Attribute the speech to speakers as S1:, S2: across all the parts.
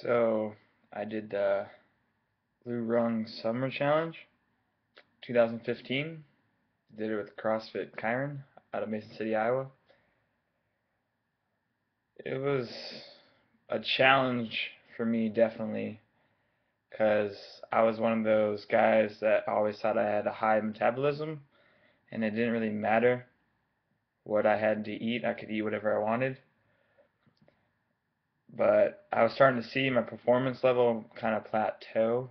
S1: So I did the Lurong Summer Challenge 2015. Did it with CrossFit Chiron out of Mason City, Iowa. It was a challenge for me, definitely, because I was one of those guys that always thought I had a high metabolism, and it didn't really matter what I had to eat. I could eat whatever I wanted. But I was starting to see my performance level kind of plateau.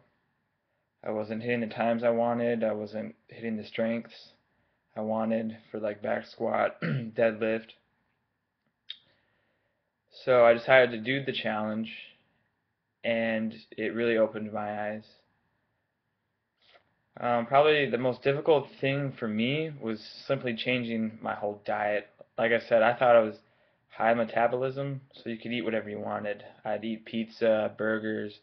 S1: I wasn't hitting the times I wanted. I wasn't hitting the strengths I wanted for like back squat, deadlift. So I decided to do the challenge, and it really opened my eyes. Probably the most difficult thing for me was simply changing my whole diet. Like I said, I thought I was high metabolism, so you could eat whatever you wanted. I'd eat pizza, burgers,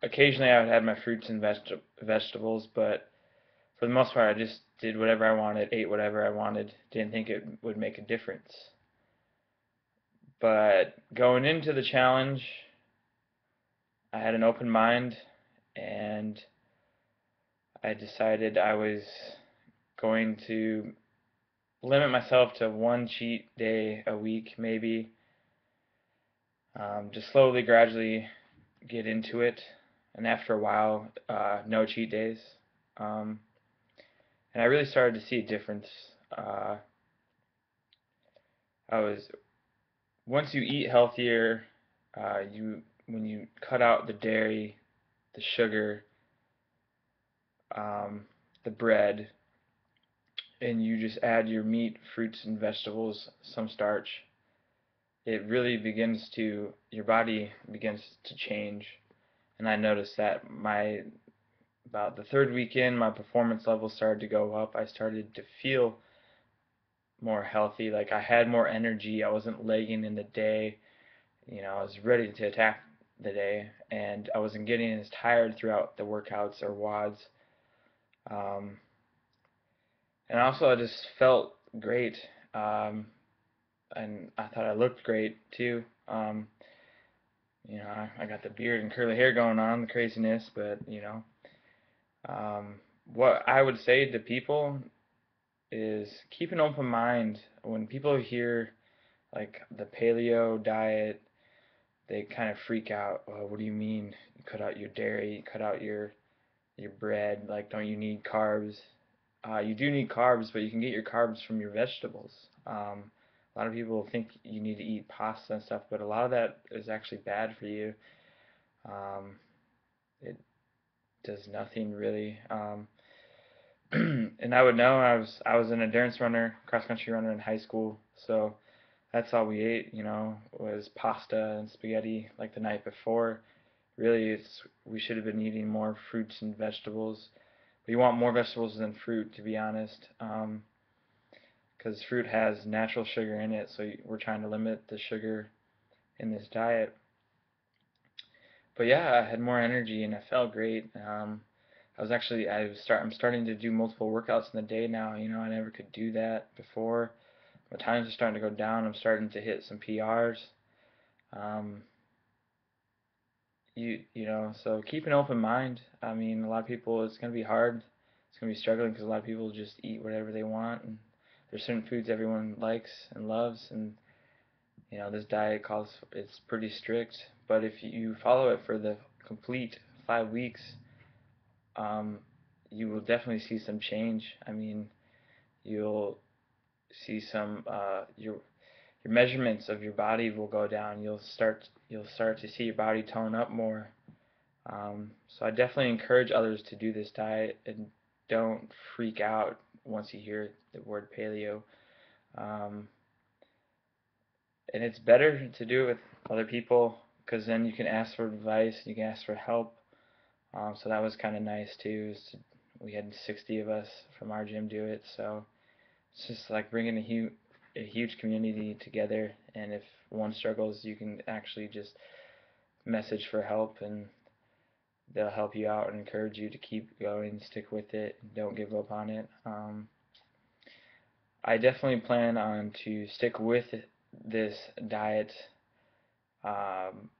S1: occasionally I would have my fruits and vegetables, but for the most part, I just did whatever I wanted, ate whatever I wanted, didn't think it would make a difference. But going into the challenge, I had an open mind and I decided I was going to limit myself to one cheat day a week, maybe. Just slowly, gradually get into it. And after a while, no cheat days. Um, and I really started to see a difference. Uh, I was Once you eat healthier, you when you cut out the dairy, the sugar, um, the bread, and you just add your meat, fruits, and vegetables, some starch, it really your body begins to change. And I noticed that about the third weekend, my performance levels started to go up. I started to feel more healthy, like I had more energy. I wasn't lagging in the day. I was ready to attack the day, and I wasn't getting as tired throughout the workouts or WODs. Um, and also, I just felt great, um, and I thought I looked great too. I got the beard and curly hair going on, the craziness, but what I would say to people is keep an open mind. When people hear like the paleo diet, they kind of freak out. Oh, what do you mean? You cut out your dairy, you cut out your bread. Like, don't you need carbs? You do need carbs, but you can get your carbs from your vegetables. A lot of people think you need to eat pasta and stuff, but a lot of that is actually bad for you. Um, it does nothing really. And I would know I was an endurance runner, cross country runner in high school, so that's all we ate. Was pasta and spaghetti like the night before. Really, we should have been eating more fruits and vegetables. But you want more vegetables than fruit, to be honest, because fruit has natural sugar in it. So we're trying to limit the sugar in this diet. But yeah, I had more energy and I felt great. I'm starting to do multiple workouts in the day now. I never could do that before. My times are starting to go down. I'm starting to hit some PRs. Um, so keep an open mind. I mean, a lot of people, it's gonna be hard. It's gonna be struggling because a lot of people just eat whatever they want, and there's certain foods everyone likes and loves, and this diet calls it's pretty strict. But if you follow it for the complete 5 weeks, um, you will definitely see some change. I mean, you'll see some your measurements of your body will go down. You'll start to see your body tone up more. So I definitely encourage others to do this diet and don't freak out once you hear the word paleo. Um, and it's better to do it with other people because then you can ask for advice, you can ask for help. So that was kind of nice too. We had 60 of us from our gym do it, so it's just like bringing a huge community together. And if one struggles, you can actually just message for help, and they'll help you out and encourage you to keep going, stick with it, don't give up on it. I definitely plan on to stick with this diet, um,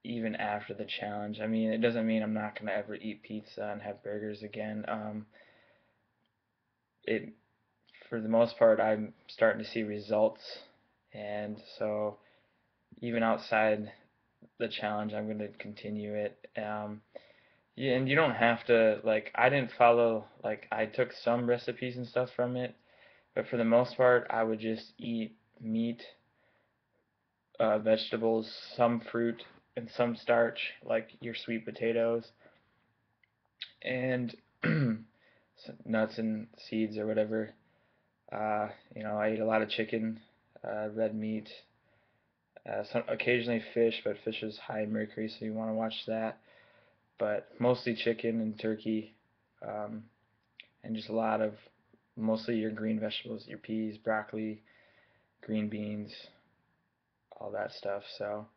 S1: even after the challenge. I mean, it doesn't mean I'm not gonna ever eat pizza and have burgers again. It For the most part, I'm starting to see results, and so even outside the challenge, I'm going to continue it. Yeah, and you don't have to, like, I didn't follow, like, I took some recipes and stuff from it, but for the most part, I would just eat meat, vegetables, some fruit, and some starch, like your sweet potatoes, and nuts and seeds or whatever. I eat a lot of chicken, red meat, some occasionally fish, but fish is high in mercury, so you want to watch that. But mostly chicken and turkey, um, and just a lot of mostly your green vegetables, your peas, broccoli, green beans, all that stuff. So,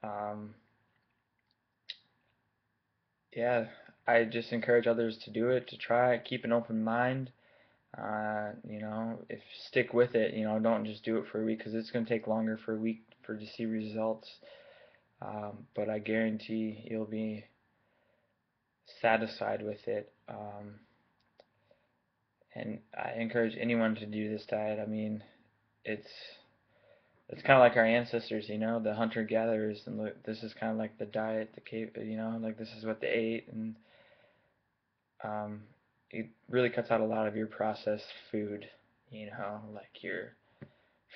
S1: um, yeah, I just encourage others to do it, to try it, keep an open mind. If stick with it, don't just do it for a week because it's going to take longer for a week to see results. But I guarantee you'll be satisfied with it. And I encourage anyone to do this diet. I mean, it's it's kind of like our ancestors, the hunter-gatherers, and look, this is kind of like the diet, the cave, like this is what they ate, and um, it really cuts out a lot of your processed food, like your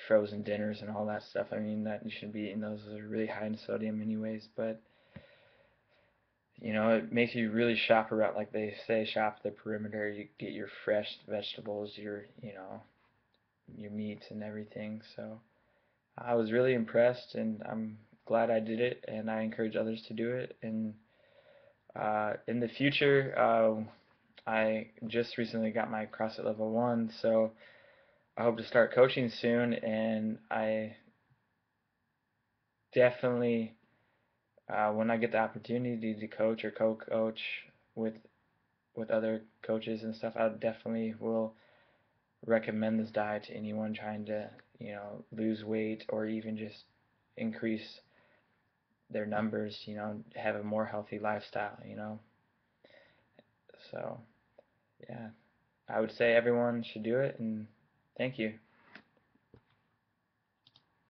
S1: frozen dinners and all that stuff. I mean, that you shouldn't be eating those. Those are really high in sodium anyways, but it makes you really shop around, like they say, shop the perimeter. You get your fresh vegetables, your meats and everything. So I was really impressed, and I'm glad I did it, and I encourage others to do it. And in the future, I just recently got my CrossFit level 1, so I hope to start coaching soon, and I definitely, when I get the opportunity to coach or co-coach with other coaches and stuff, I definitely will recommend this diet to anyone trying to, lose weight or even just increase their numbers, have a more healthy lifestyle. So, yeah, I would say everyone should do it, and thank you.